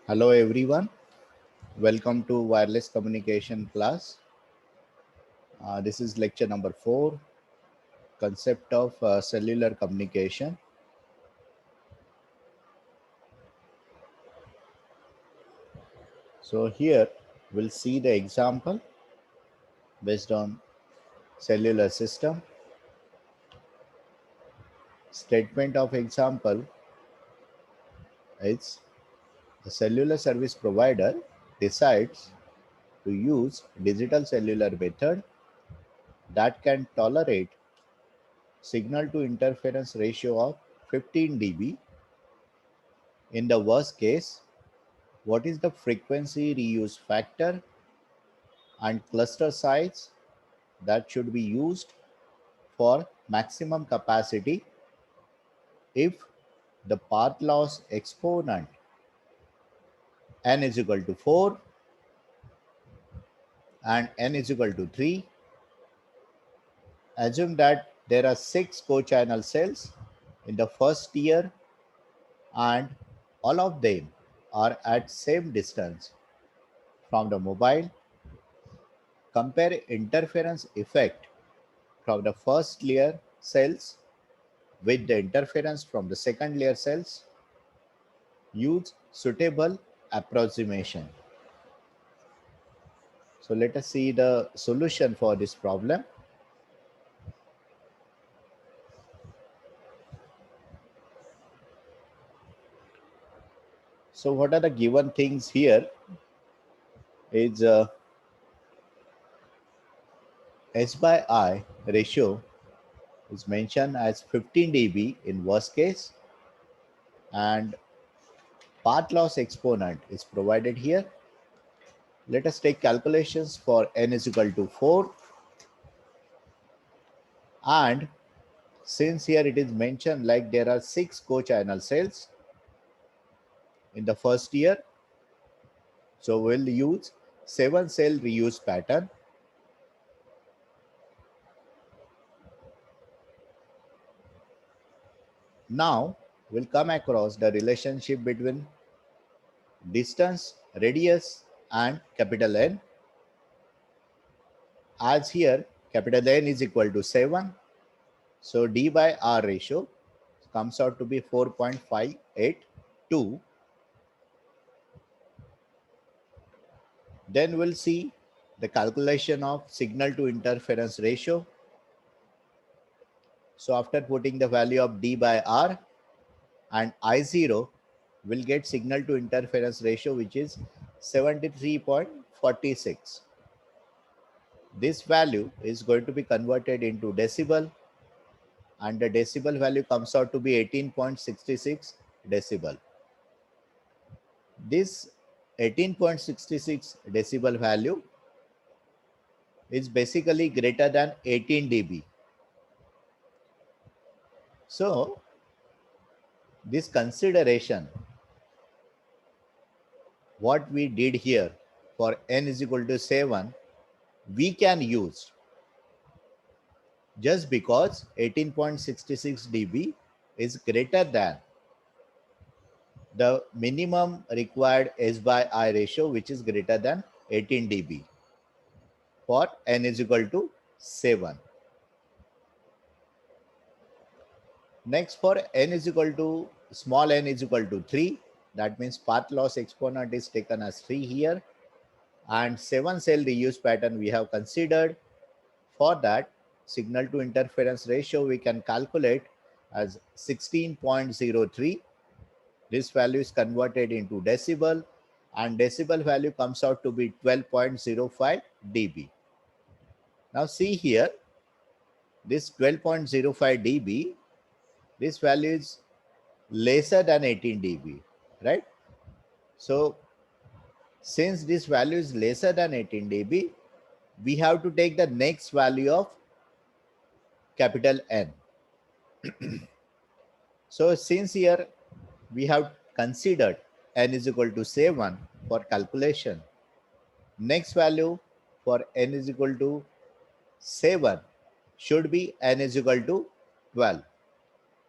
Hello everyone, welcome to wireless communication class. This is lecture number 4, concept of cellular communication. So here we'll see the example based on cellular system. Statement of example is the cellular service provider decides to use digital cellular method that can tolerate signal to interference ratio of 15 dB. In the worst case, what is the frequency reuse factor and cluster size that should be used for maximum capacity if the path loss exponent n is equal to 4 and n is equal to 3. Assume that there are 6 co-channel cells in the first tier and all of them are at same distance from the mobile. Compare interference effect from the first layer cells with the interference from the second layer cells. Use suitable approximation. So let us see the solution for this problem. So what are the given things here is S by I ratio is mentioned as 15 dB in worst case, and path loss exponent is provided here. Let us take calculations for n is equal to 4, and since here it is mentioned like there are 6 co-channel cells in the first year, so we'll use 7 cell reuse pattern. Now we'll come across the relationship between distance, radius and capital N. As here capital N is equal to 7, so D by R ratio comes out to be 4.582. Then we'll see the calculation of signal to interference ratio. So after putting the value of D by R and I0, we'll get signal to interference ratio which is 73.46. This value is going to be converted into decibel, and the decibel value comes out to be 18.66 decibel. This 18.66 decibel value is basically greater than 18 dB. So this consideration, what we did here for n is equal to 7, we can use just because 18.66 dB is greater than the minimum required S by I ratio, which is greater than 18 dB for n is equal to 7. Next, for n is equal to small n is equal to 3, that means path loss exponent is taken as 3 here, and 7 cell reuse pattern we have considered. For that, signal to interference ratio we can calculate as 16.03. This value is converted into decibel, and decibel value comes out to be 12.05 dB. Now see here, this 12.05 dB, this value is lesser than 18 dB, right? So since this value is lesser than 18 dB, we have to take the next value of capital N. So since here we have considered n is equal to 7 for calculation, next value for n is equal to 7 should be n is equal to 12.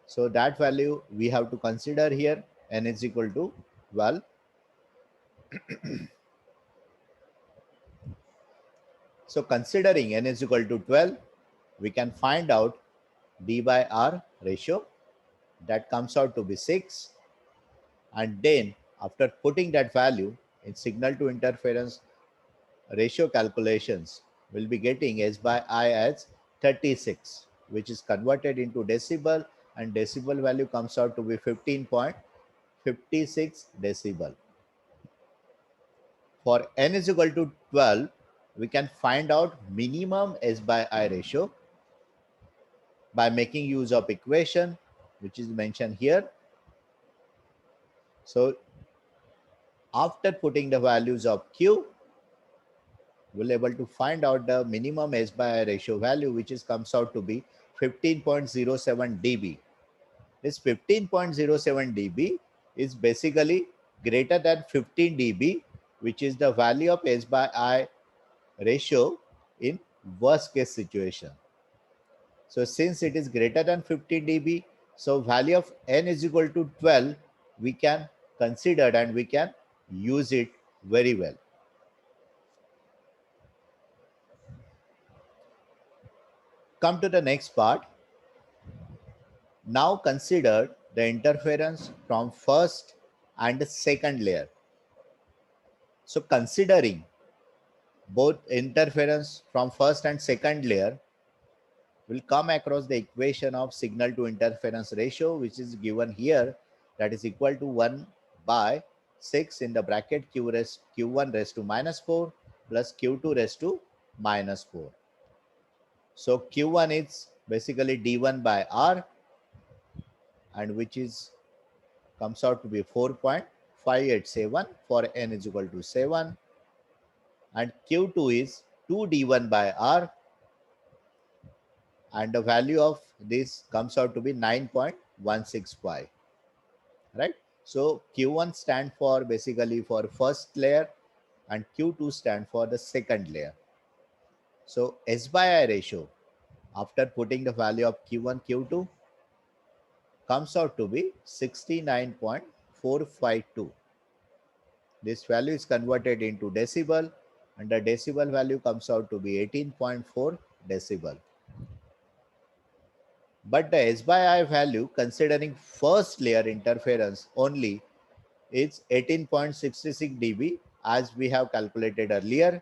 So that value we have to consider here, n is equal to 12. So considering n is equal to 12, we can find out d by r ratio. That comes out to be 6. And then after putting that value in signal to interference ratio calculations, we'll be getting S by I as 36, which is converted into decibel, and decibel value comes out to be 15.56 decibel. For n is equal to 12, we can find out minimum S by I ratio by making use of equation which is mentioned here. So after putting the values of Q, we'll able to find out the minimum S by I ratio value, which is comes out to be 15.07 dB. This 15.07 dB is basically greater than 15 dB, which is the value of S by I ratio in worst case situation. So since it is greater than 15 dB, so value of n is equal to 12, we can consider and we can use it very well. Come to the next part. Now consider the interference from first and second layer. So considering both interference from first and second layer, will come across the equation of signal to interference ratio, which is given here, that is equal to 1 by 6 in the bracket q1 raised to minus 4 plus q2 raised to minus 4. So q1 is basically d1 by r, and which is comes out to be 4.587 for n is equal to 7, and q2 is 2d1 by r, and the value of this comes out to be 9.165, right? So q1 stand for basically for first layer and q2 stand for the second layer. So S by I ratio after putting the value of q1 q2 comes out to be 69.452. This value is converted into decibel, and the decibel value comes out to be 18.4 decibel. But the S by I value considering first layer interference only is 18.66 dB as we have calculated earlier.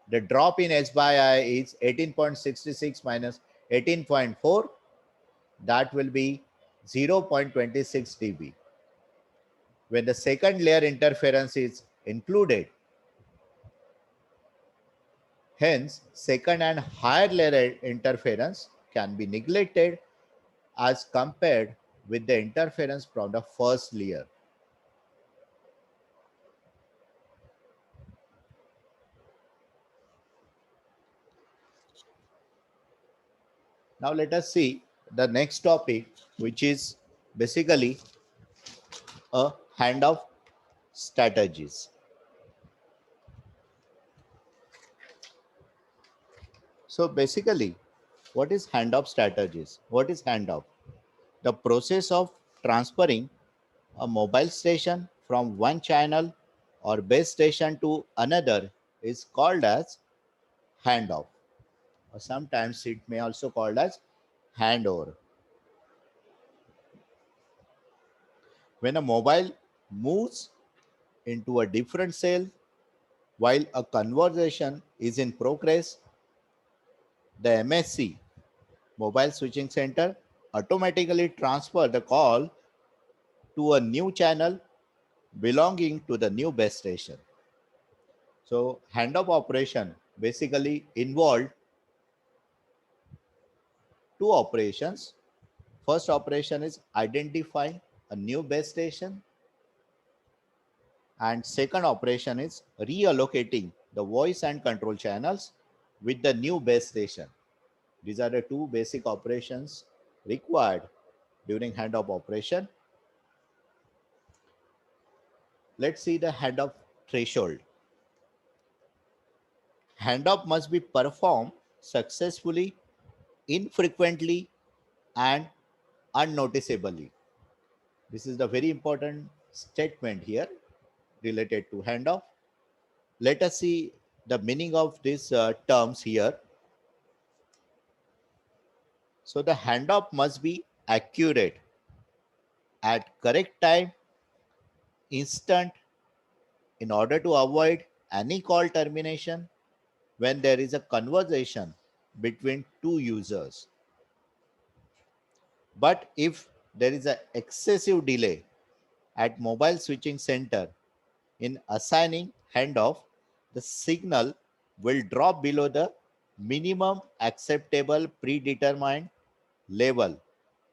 The drop in S by I is 18.66 minus 18.4, that will be 0.26 dB. When the second layer interference is included, hence second and higher layer interference can be neglected as compared with the interference from the first layer. Now let us see the next topic, which is basically a handoff strategies. So basically, what is handoff strategies? What is handoff? The process of transferring a mobile station from one channel or base station to another is called as handoff, or sometimes it may also called as handover. When a mobile moves into a different cell while a conversation is in progress, the MSC, Mobile Switching Center, automatically transfer the call to a new channel belonging to the new base station. So handoff operation basically involved two operations. First operation is identifying a new base station, and second operation is reallocating the voice and control channels with the new base station. These are the two basic operations required during handoff operation. Let's see the handoff threshold. Handoff must be performed successfully, infrequently, and unnoticeably. This is the very important statement here. related to handoff. Let us see the meaning of these terms here. So the handoff must be accurate, at correct time, instant, in order to avoid any call termination when there is a conversation between two users. But if there is an excessive delay at mobile switching center in assigning handoff, the signal will drop below the minimum acceptable predetermined level.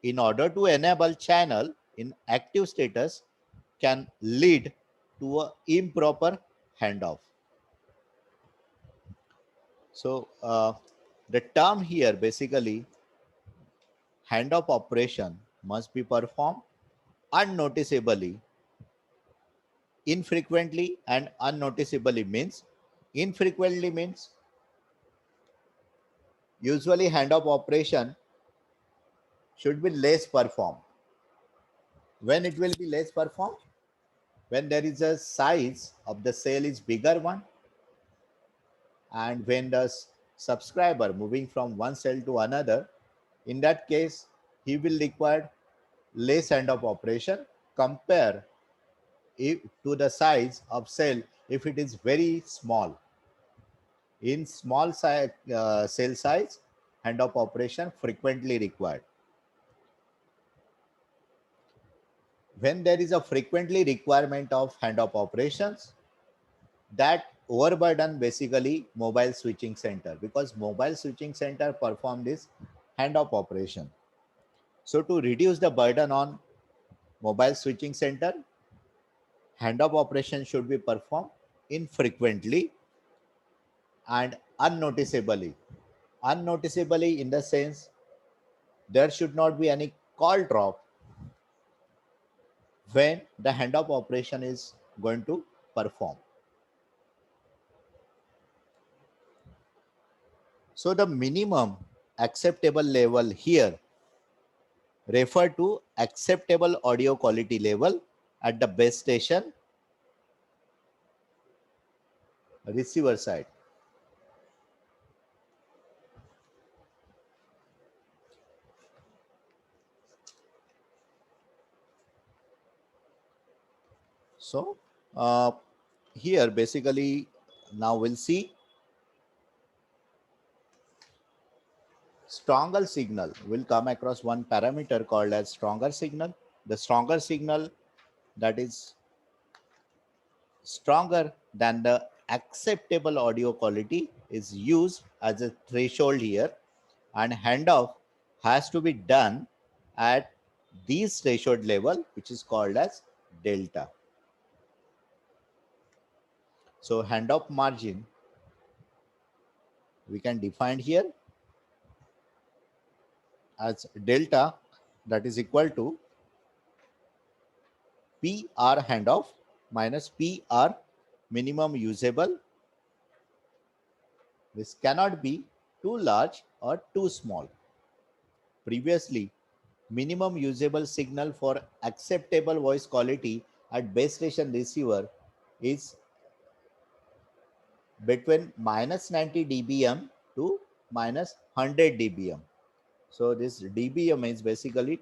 In order to enable channel in active status can lead to a improper handoff. So the term here basically, handoff operation must be performed unnoticeably, infrequently, and unnoticeably means infrequently means usually handoff operation should be less performed. When it will be less performed? When there is a size of the cell is bigger one, and when the subscriber moving from one cell to another, in that case he will require less handoff operation compare if, to the size of cell if it is very small. In small size, cell size, handoff operation frequently required. When there is a frequently requirement of handoff operations, that overburden basically mobile switching center, because mobile switching center perform this handoff operation. So to reduce the burden on mobile switching center, handoff operation should be performed infrequently and unnoticeably. Unnoticeably in the sense there should not be any call drop when the handoff operation is going to perform. So the minimum acceptable level here refer to acceptable audio quality level at the base station receiver side. So here basically now we'll see stronger signal will come across one parameter called as stronger signal. The stronger signal that is stronger than the acceptable audio quality is used as a threshold here, and handoff has to be done at this threshold level, which is called as delta. So handoff margin we can define here as delta, that is equal to PR handoff minus PR minimum usable. This cannot be too large or too small. Previously, minimum usable signal for acceptable voice quality at base station receiver is between minus 90 dBm to minus 100 dBm. So this dBm is basically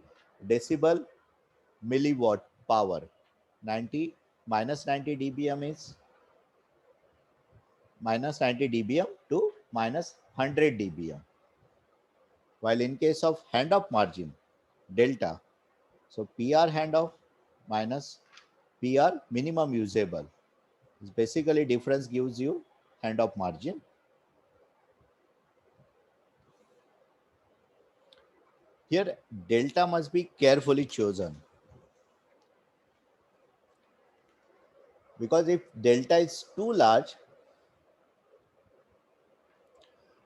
decibel milliwatt power. 90 minus 90 dBm is minus 90 dBm to minus 100 dBm. While in case of handoff margin, delta, so PR handoff minus PR minimum usable. This basically difference gives you handoff margin. Here delta must be carefully chosen, because if delta is too large,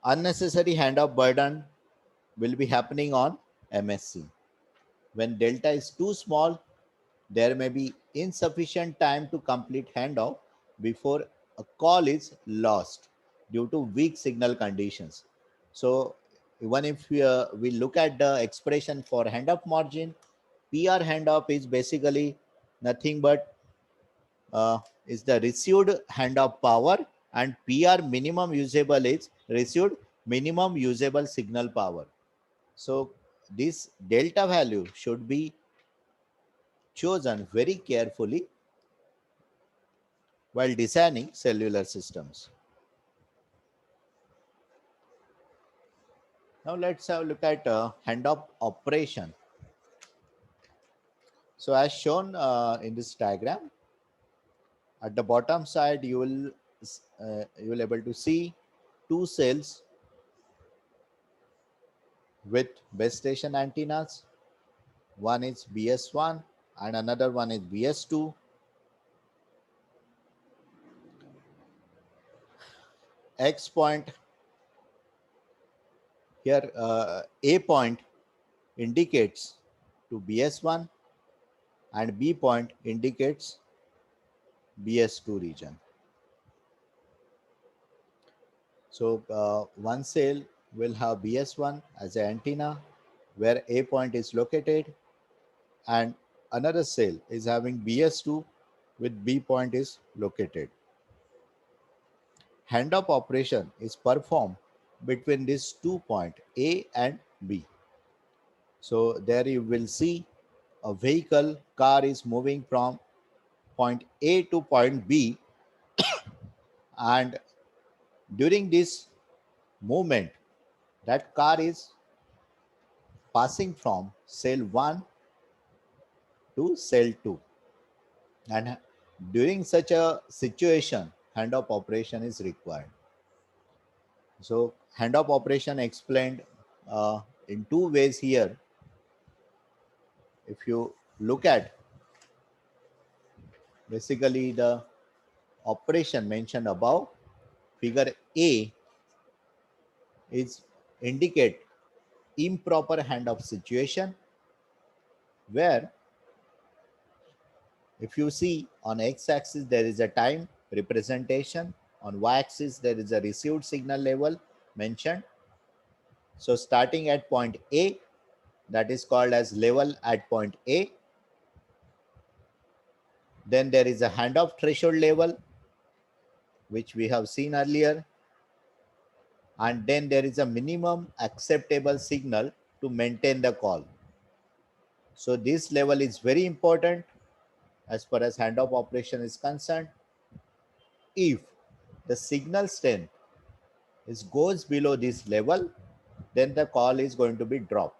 unnecessary handoff burden will be happening on MSC. When delta is too small, there may be insufficient time to complete handoff before a call is lost due to weak signal conditions. So even if we look at the expression for handoff margin, PR handoff is basically nothing but is the received handoff power, and PR minimum usable is received minimum usable signal power. So this delta value should be chosen very carefully while designing cellular systems. Now let's have a look at handoff operation. So as shown in this diagram, at the bottom side you will able to see two cells with base station antennas. One is BS1 and another one is BS2. X point here, A point indicates to BS1 and B point indicates BS2 region. So one cell will have BS1 as an antenna where A point is located, and another cell is having BS2 with B point is located. Handoff operation is performed between these 2 points A and B. So there you will see a vehicle car is moving from point A to point B, and during this movement that car is passing from cell 1 to cell 2, and during such a situation handoff operation is required. So handoff operation explained in two ways here. If you look at basically the operation mentioned above, figure A is indicate improper handoff situation, where if you see on x-axis there is a time representation, on y-axis there is a received signal level mentioned. So starting at point A, that is called as level at point A. Then there is a handoff threshold level, which we have seen earlier. And then there is a minimum acceptable signal to maintain the call. So this level is very important as far as handoff operation is concerned. If the signal strength goes below this level, then the call is going to be dropped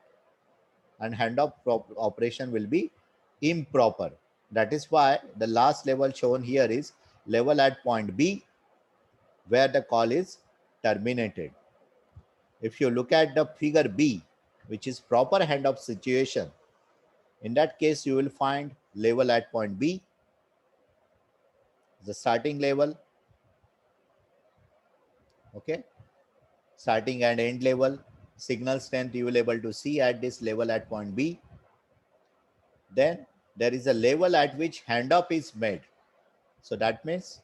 and handoff operation will be improper. That is why the last level shown here is level at point B, where the call is terminated. If you look at the figure B, which is proper handoff situation, in that case you will find level at point B, the starting level, okay, starting and end level, signal strength you will able to see at this level at point B. Then there is a level at which handoff is made. So that means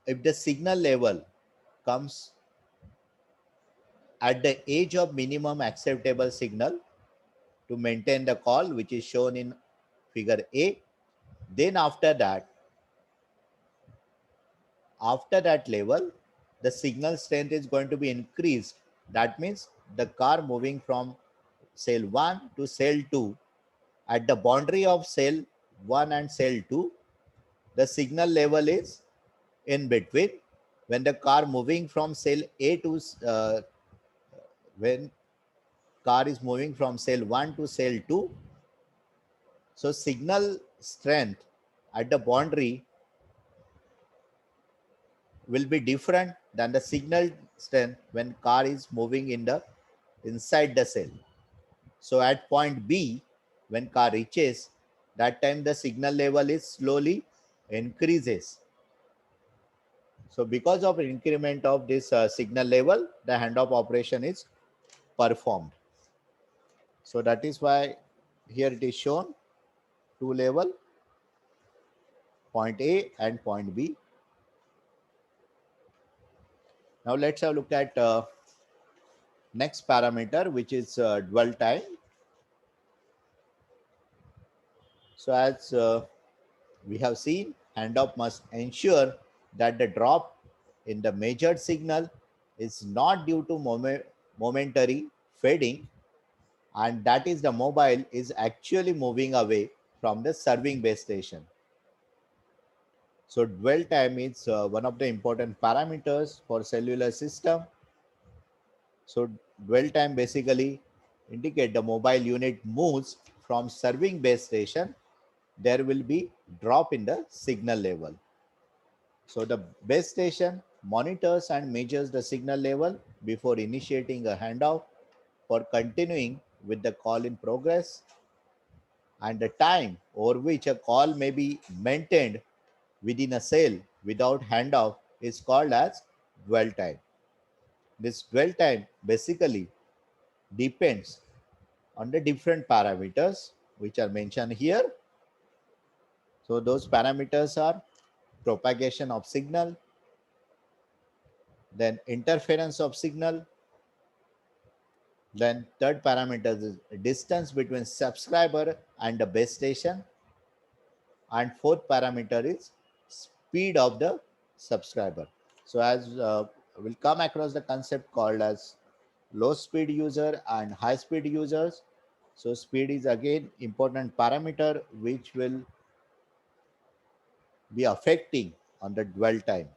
if the signal level comes at the edge of minimum acceptable signal to maintain the call, which is shown in figure A, then after that level, the signal strength is going to be increased. That means the car moving from cell 1 to cell 2, at the boundary of cell 1 and cell 2, the signal level is in between. When the car moving from cell A to when car is moving from cell 1 to cell 2, so signal strength at the boundary will be different than the signal strength when car is moving in the inside the cell. So at point B, when car reaches, that time the signal level is slowly increases. So because of increment of this signal level, the handoff operation is performed. So that is why here it is shown two level, point A and point B. Now let's have a look at next parameter, which is dwell time. So as we have seen handoff must ensure that the drop in the measured signal is not due to momentary fading, and that is the mobile is actually moving away from the serving base station. So dwell time is one of the important parameters for cellular system. So dwell time basically indicate the mobile unit moves from serving base station, there will be drop in the signal level. So the base station monitors and measures the signal level before initiating a handoff for continuing with the call in progress, and the time over which a call may be maintained within a cell without handoff is called as dwell time. This dwell time basically depends on the different parameters which are mentioned here. So those parameters are propagation of signal, then interference of signal, then third parameter is distance between subscriber and the base station, and fourth parameter is speed of the subscriber. So as we'll come across the concept called as low speed user and high speed users. So speed is again important parameter which will be affecting on the dwell time.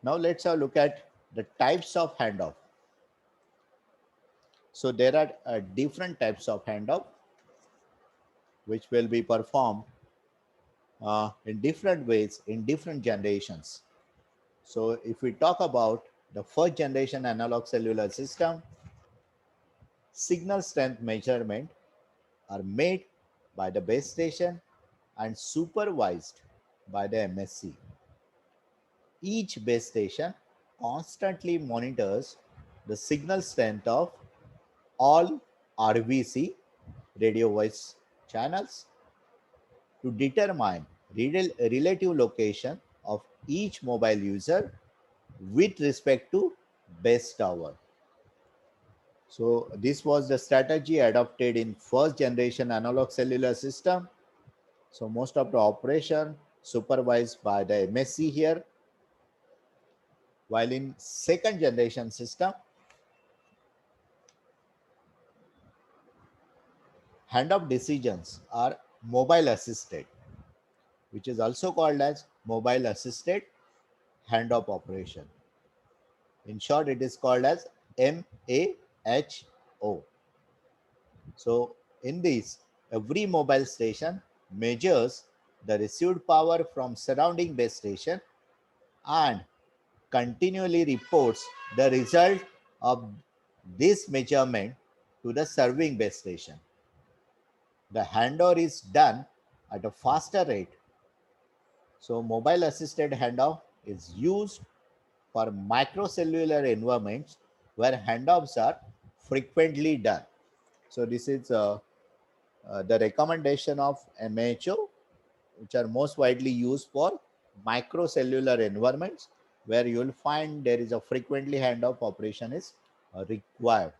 Now let's have a look at the types of handoff. So there are different types of handoff which will be performed in different ways in different generations. So if we talk about the first generation analog cellular system, signal strength measurement are made by the base station and supervised by the MSC. Each base station constantly monitors the signal strength of all RVC radio voice channels to determine relative location of each mobile user with respect to base tower. So this was the strategy adopted in first generation analog cellular system. So most of the operation supervised by the MSC here, while in second generation system, handoff decisions are mobile assisted, which is also called as mobile assisted handoff operation. In short, it is called as MAHO. So in this, every mobile station measures the received power from surrounding base station and continually reports the result of this measurement to the serving base station. The handover is done at a faster rate. So mobile assisted handoff is used for microcellular environments where handoffs are frequently done. So this is the recommendation of MHO, which are most widely used for microcellular environments where you will find there is a frequently handoff operation is required.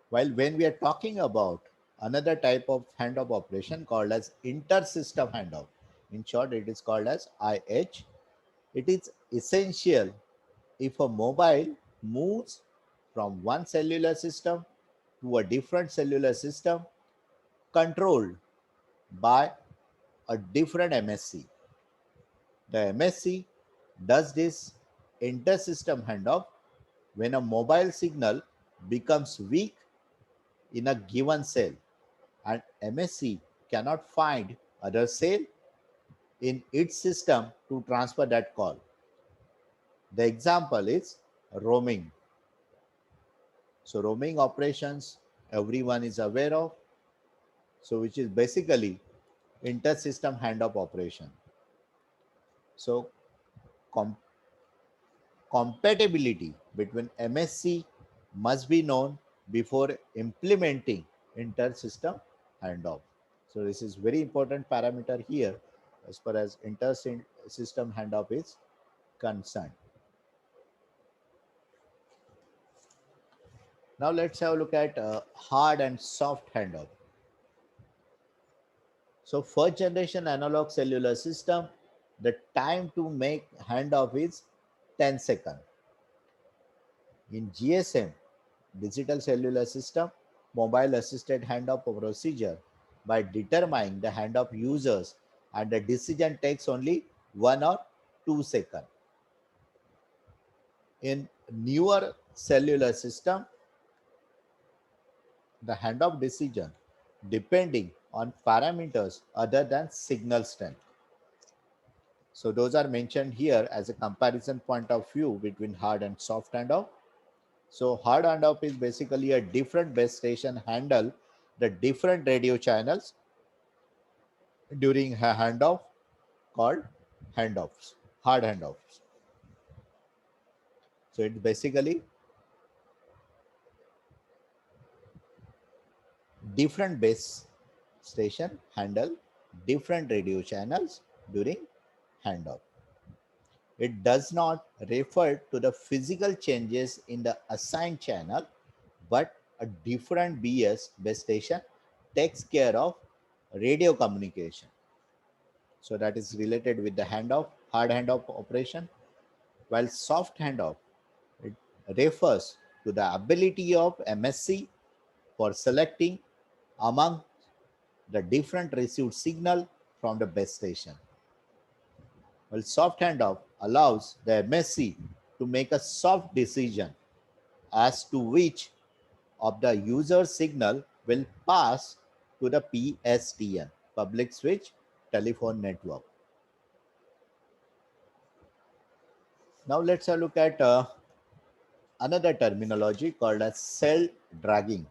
While when we are talking about another type of handoff operation called as inter-system handoff, in short it is called as IH, it is essential if a mobile moves from one cellular system to a different cellular system controlled by a different MSC. The MSC does this inter-system handoff when a mobile signal becomes weak in a given cell and MSC cannot find other cell in its system to transfer that call. The example is roaming. So roaming operations everyone is aware of, so which is basically inter-system handoff operation. So com- compatibility between MSC must be known before implementing inter-system handoff. So this is very important parameter here as far as inter-system handoff is concerned. Now let's have a look at hard and soft handoff. So first generation analog cellular system, the time to make handoff is 10 seconds. In GSM, digital cellular system, mobile assisted handoff procedure, by determining the handoff users, and the decision takes only 1 or 2 seconds. In newer cellular system, the handoff decision depending on parameters other than signal strength. So those are mentioned here as a comparison point of view between hard and soft handoff. So hard handoff is basically a different base station handle the different radio channels during a handoff called handoffs, hard handoffs. So it's basically different base station handle different radio channels during handoff. It does not refer to the physical changes in the assigned channel, but a different BS base station takes care of radio communication. So that is related with the handoff, hard handoff operation, while soft handoff, it refers to the ability of MSC for selecting among the different received signal from the base station. While soft handoff allows the MSC to make a soft decision as to which of the user signal will pass to the PSTN, public switch telephone network. Now let's have a look at another terminology called as cell dragging.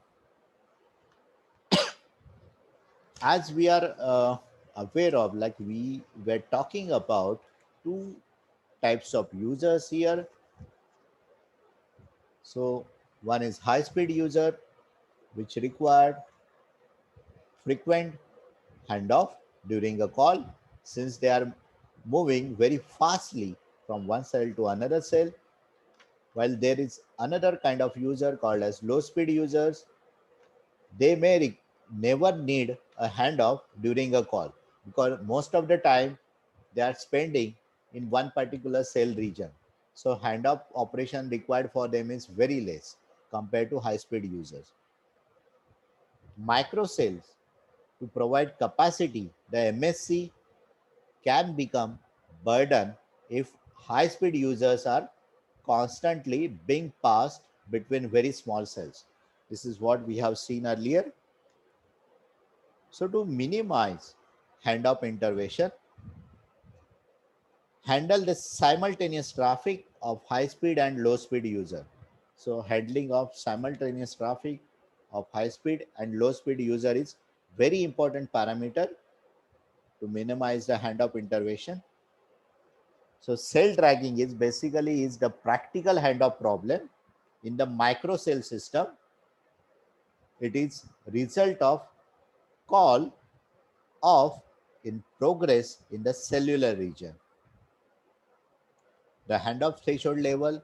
As we are aware of, like we were talking about two types of users here. So one is high speed user, which required frequent handoff during a call, since they are moving very fastly from one cell to another cell. While there is another kind of user called as low speed users, they may never need a handoff during a call, because most of the time they are spending in one particular cell region. So handoff operation required for them is very less compared to high speed users. Microcells, to provide capacity, the MSC can become burden if high speed users are constantly being passed between very small cells. This is what we have seen earlier. So to minimize handoff intervention, handle the simultaneous traffic of high speed and low speed user. So handling of simultaneous traffic of high speed and low speed user is very important parameter to minimize the handoff intervention. So cell dragging is basically is the practical handoff problem in the microcell system. It is result of call off in progress in the cellular region. The handoff threshold level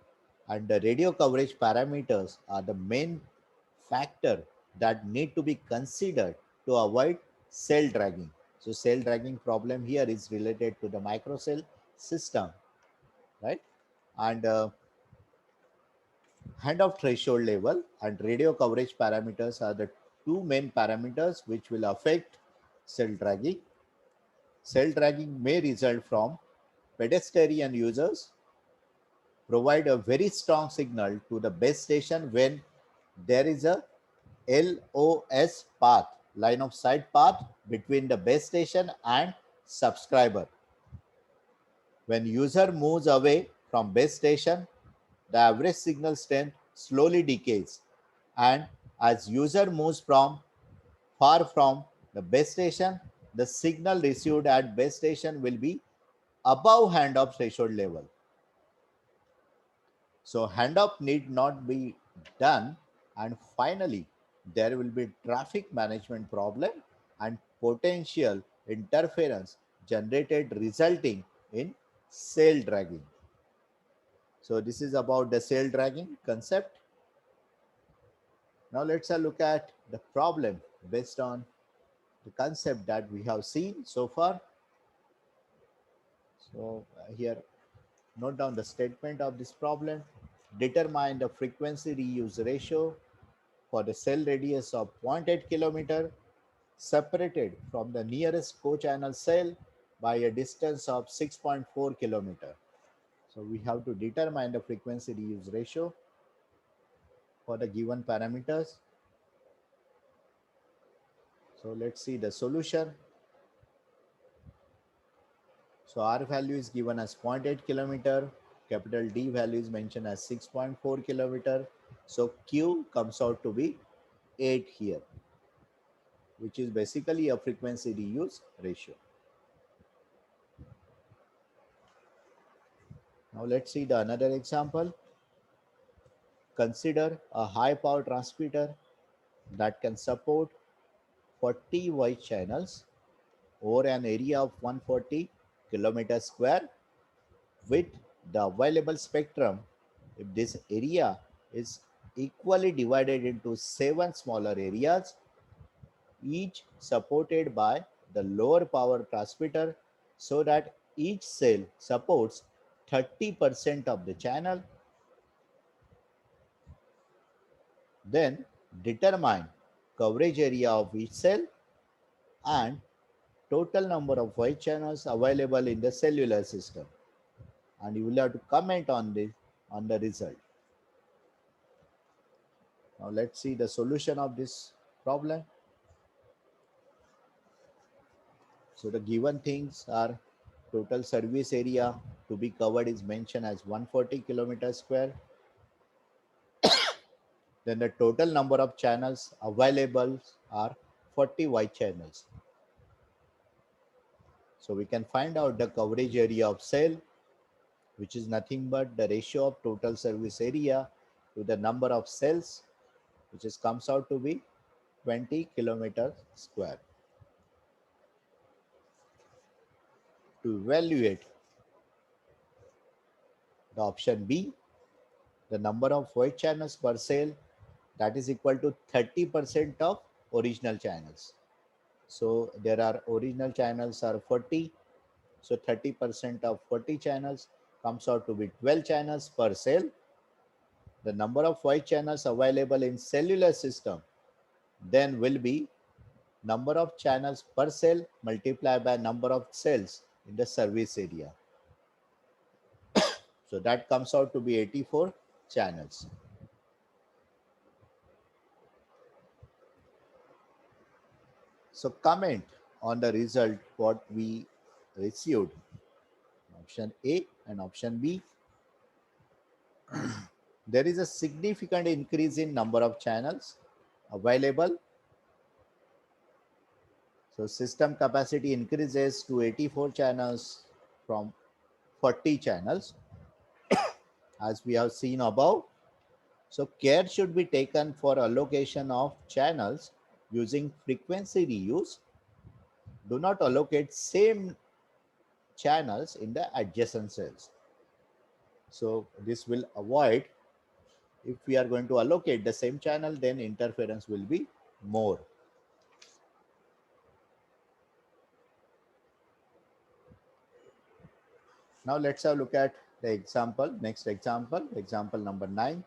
and the radio coverage parameters are the main factor that need to be considered to avoid cell dragging. So cell dragging problem here is related to the microcell system, right? And handoff threshold level and radio coverage parameters are the two main parameters which will affect cell dragging. Cell dragging may result from pedestrian users provide a very strong signal to the base station when there is a LOS path, line of sight path between the base station and subscriber. When user moves away from base station, the average signal strength slowly decays, and as user moves from far from the base station, the signal received at base station will be above handoff threshold level. So handoff need not be done. And finally, there will be traffic management problem and potential interference generated resulting in cell dragging. So this is about the cell dragging concept. Now let's look at the problem based on the concept that we have seen so far. So here, note down the statement of this problem. Determine the frequency reuse ratio for the cell radius of 0.8 kilometer separated from the nearest co-channel cell by a distance of 6.4 kilometer. So we have to determine the frequency reuse ratio for the given parameters. So let's see the solution. So R value is given as 0.8 kilometer, capital D value is mentioned as 6.4 kilometer. So Q comes out to be 8 here, which is basically a frequency reuse ratio. Now let's see the another example. Consider a high power transmitter that can support 40 voice channels over an area of 140 kilometers square with the available spectrum. If this area is equally divided into 7 smaller areas, each supported by the lower power transmitter, so that each cell supports 30% of the channel, then determine coverage area of each cell and total number of voice channels available in the cellular system, and you will have to comment on this on the result. Now let's see the solution of this problem. So the given things are total service area to be covered is mentioned as 140 kilometers square. Then the total number of channels available are 40 white channels. So we can find out the coverage area of cell, which is nothing but the ratio of total service area to the number of cells, which is comes out to be 20 kilometers square. To evaluate the option B, the number of white channels per cell, that is equal to 30% of original channels. So there are original channels are 40. So 30% of 40 channels comes out to be 12 channels per cell. The number of white channels available in cellular system then will be number of channels per cell multiplied by number of cells in the service area. So that comes out to be 84 channels. So comment on the result what we received, option A and option B. There is a significant increase in number of channels available. So system capacity increases to 84 channels from 40 channels, as we have seen above. So care should be taken for allocation of channels using frequency reuse. Do not allocate same channels in the adjacent cells. So this will avoid, if we are going to allocate the same channel, then interference will be more. Now let's have a look at the example. Next example, example number 9.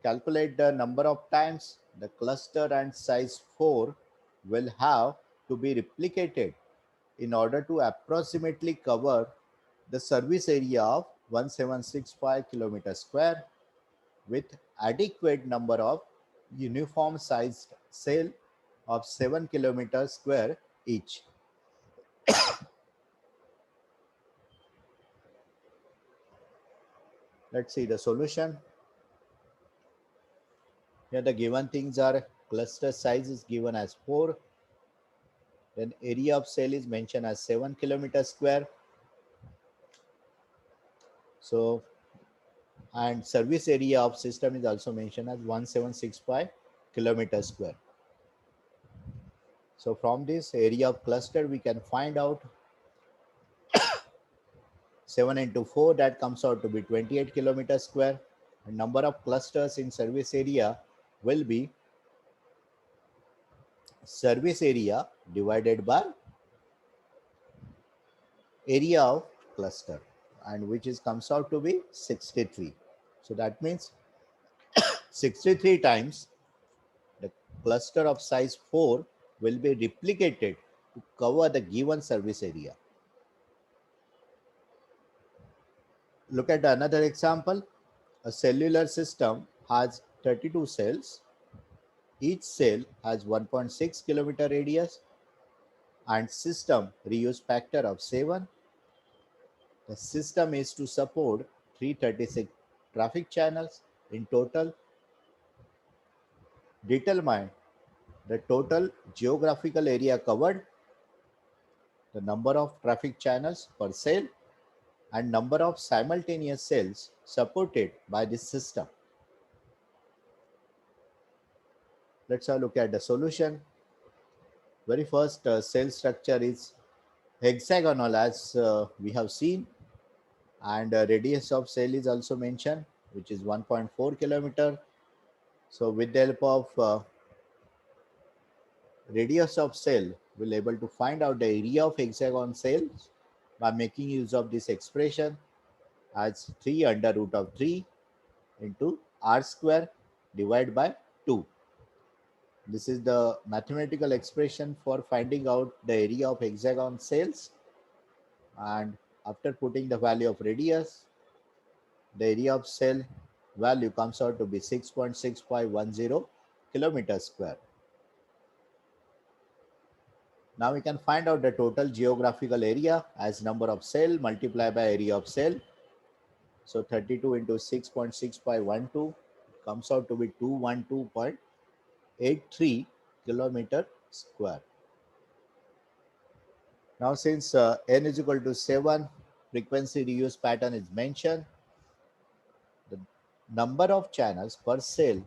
Calculate the number of times the cluster and size 4 will have to be replicated in order to approximately cover the service area of 1765 kilometers square with adequate number of uniform sized cell of 7 kilometers square each. Let's see the solution. Here the given things are cluster size is given as 4, then area of cell is mentioned as 7 kilometers square. So, and service area of system is also mentioned as 1765 kilometers square. So from this area of cluster, we can find out 7 into 4, that comes out to be 28 kilometers square. And number of clusters in service area will be service area divided by area of cluster, and which is comes out to be 63. So that means 63 times the cluster of size 4 will be replicated to cover the given service area. Look at another example. A cellular system has 32 cells. Each cell has 1.6 kilometer radius and system reuse factor of 7. The system is to support 336 traffic channels in total. Determine the total geographical area covered, the number of traffic channels per cell, and number of simultaneous cells supported by this system. Let's have a look at the solution. Very first, cell structure is hexagonal as we have seen, and radius of cell is also mentioned, which is 1.4 kilometer. So with the help of radius of cell, we'll able to find out the area of hexagon cells by making use of this expression as 3 under root of 3 into r square divided by 2. This is the mathematical expression for finding out the area of hexagon cells, and after putting the value of radius, the area of cell value comes out to be 6.6510 kilometers square. Now we can find out the total geographical area as number of cell multiplied by area of cell. So 32 into 6.6512 comes out to be 212.83 kilometer square. Now since n is equal to 7, frequency reuse pattern is mentioned. The number of channels per cell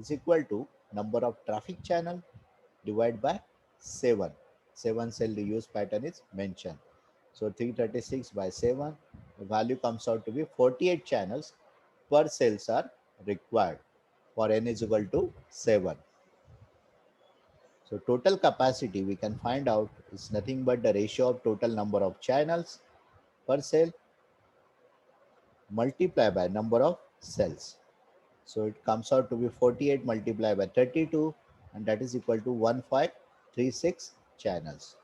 is equal to number of traffic channel divided by 7. 7 cell reuse pattern is mentioned. So 336 by 7, the value comes out to be 48 channels per cells are required for n is equal to 7. So total capacity we can find out is nothing but the ratio of total number of channels per cell multiplied by number of cells. So it comes out to be 48 multiplied by 32, and that is equal to 1536 channels.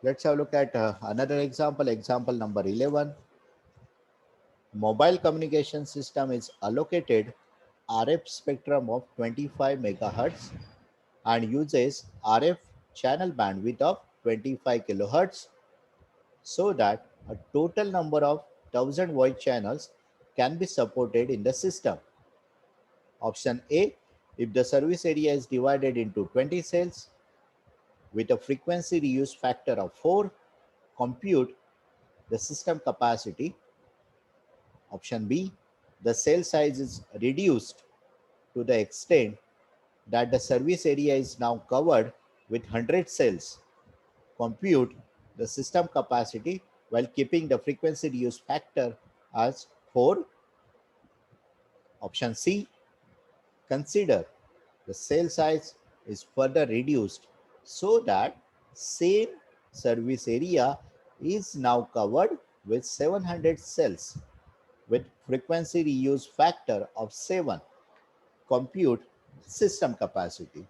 Let's have a look at another example, example number 11. Mobile communication system is allocated RF spectrum of 25 megahertz and uses RF channel bandwidth of 25 kilohertz, so that a total number of 1000 voice channels can be supported in the system. Option A, if the service area is divided into 20 cells with a frequency reuse factor of 4, compute the system capacity. Option B, the cell size is reduced to the extent that the service area is now covered with 100 cells. Compute the system capacity while keeping the frequency reuse factor as 4. Option C, consider the cell size is further reduced so that same service area is now covered with 700 cells with frequency reuse factor of 7. Compute system capacity.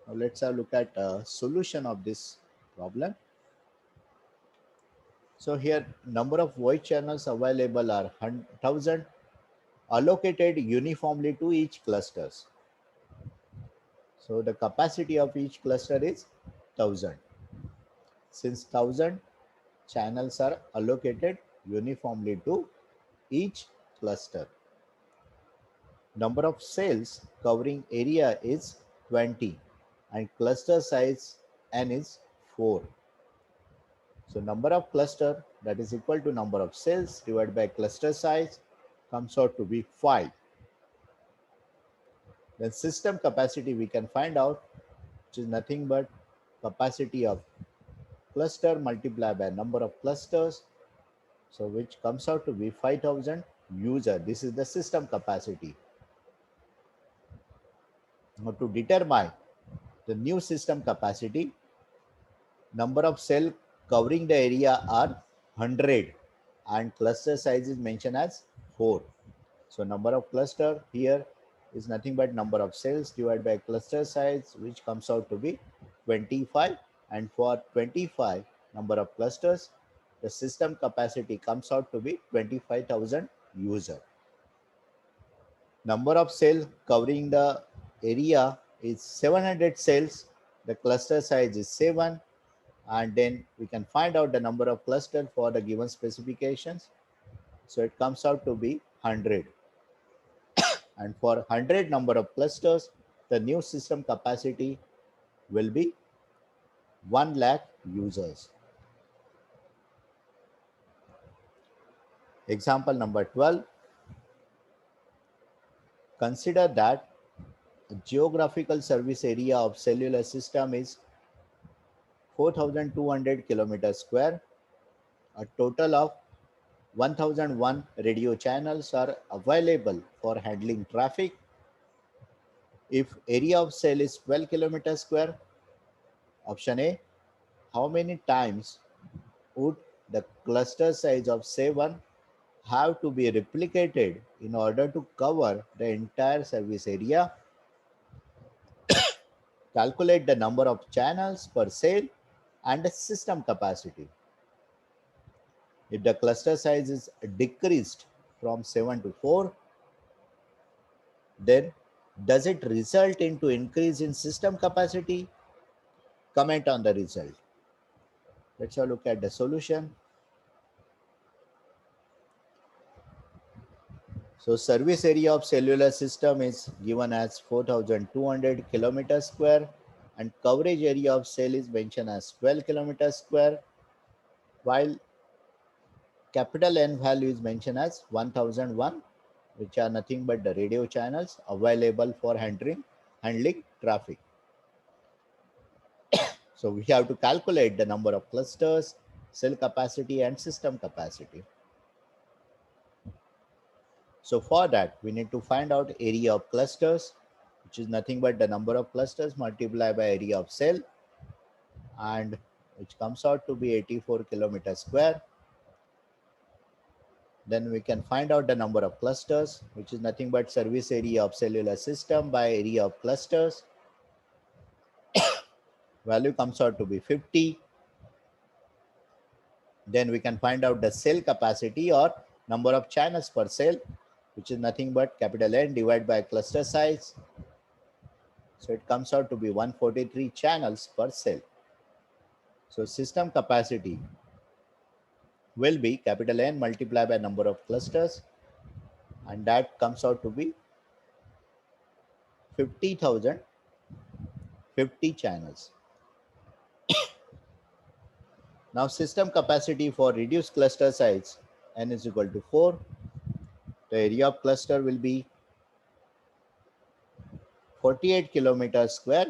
Now let's have a look at a solution of this problem. So here number of voice channels available are 1000 allocated uniformly to each clusters. So the capacity of each cluster is 1000. Since 1000 channels are allocated uniformly to each cluster, number of cells covering area is 20 and cluster size n is 4. So number of cluster, that is equal to number of cells divided by cluster size, comes out to be 5. Then system capacity we can find out, which is nothing but capacity of cluster multiplied by number of clusters, so which comes out to be 5000 user. This is the system capacity. Now to determine the new system capacity, number of cell covering the area are 100 and cluster size is mentioned as 4. So number of cluster here is nothing but number of cells divided by cluster size, which comes out to be 25. And for 25 number of clusters, the system capacity comes out to be 25,000 user. Number of cells covering the area is 700 cells. The cluster size is 7, and then we can find out the number of cluster for the given specifications. So it comes out to be 100. And for 100 number of clusters, the new system capacity will be 1 lakh users. Example number 12. Consider that a geographical service area of cellular system is 4,200 kilometers square. A total of 1001 radio channels are available for handling traffic. If area of cell is 12 kilometers square, option A, how many times would the cluster size of 7 have to be replicated in order to cover the entire service area? Calculate the number of channels per cell and the system capacity. If the cluster size is decreased from 7 to 4, then does it result into increase in system capacity? Comment on the result. Let's have a look at the solution. So service area of cellular system is given as 4,200 kilometers square and coverage area of cell is mentioned as 12 kilometers square, while capital N value is mentioned as 1001, which are nothing but the radio channels available for handling traffic. So we have to calculate the number of clusters, cell capacity and system capacity. So for that, we need to find out area of clusters, which is nothing but the number of clusters multiplied by area of cell, and which comes out to be 84 kilometers square. Then we can find out the number of clusters, which is nothing but service area of cellular system by area of clusters. Value comes out to be 50. Then we can find out the cell capacity or number of channels per cell, which is nothing but capital N divided by cluster size. So it comes out to be 143 channels per cell. So system capacity will be capital N multiplied by number of clusters, and that comes out to be 50,000 50 channels. Now system capacity for reduced cluster size N is equal to 4. The area of cluster will be 48 kilometers square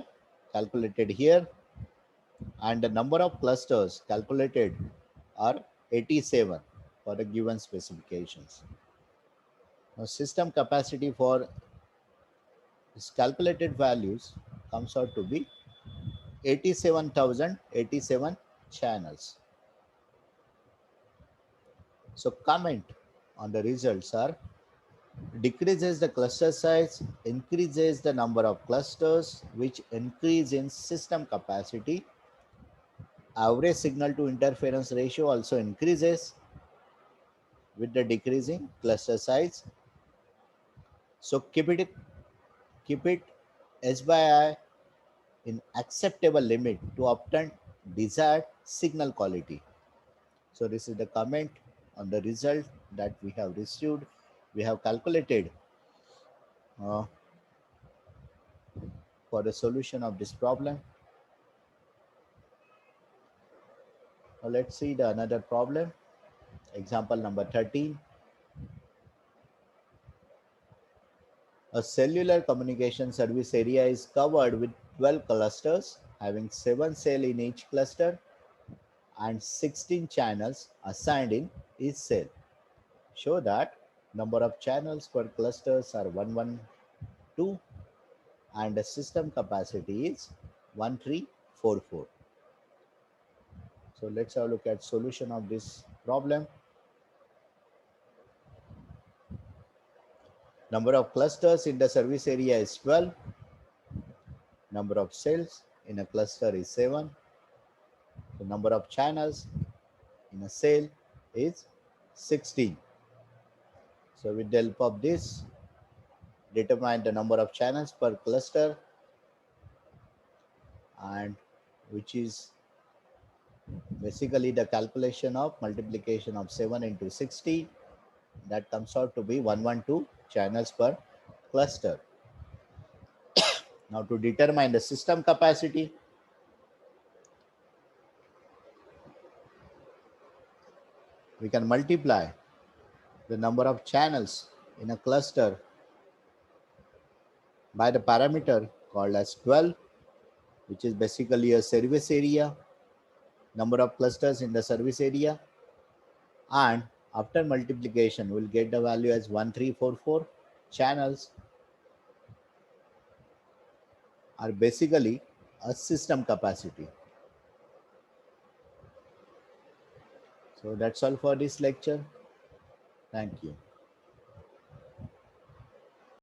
calculated here, and the number of clusters calculated are 87 for the given specifications. Now system capacity for this calculated values comes out to be 87,087 channels. So comment on the results are: decreases the cluster size, increases the number of clusters, which increase in system capacity. Average signal to interference ratio also increases with the decreasing cluster size. So keep it S by I in acceptable limit to obtain desired signal quality. So this is the comment on the result that we have received. We have calculated uh, for the solution of this problem. Now let's see the another problem. Example number 13. A cellular communication service area is covered with 12 clusters having 7 cells in each cluster and 16 channels assigned in each cell. Show that Number of channels per clusters are 112 and the system capacity is 1344. So let's have a look at solution of this problem. Number of clusters in the service area is 12. Number of cells in a cluster is 7. The number of channels in a cell is 16. So with the help of this, determine the number of channels per cluster, and which is basically the calculation of multiplication of 7 into 60. That comes out to be 112 channels per cluster. Now to determine the system capacity, we can multiply the number of channels in a cluster by the parameter called as 12, which is basically a service area, number of clusters in the service area, and after multiplication we'll get the value as 1344. Channels are basically a system capacity. So that's all for this lecture. Thank you.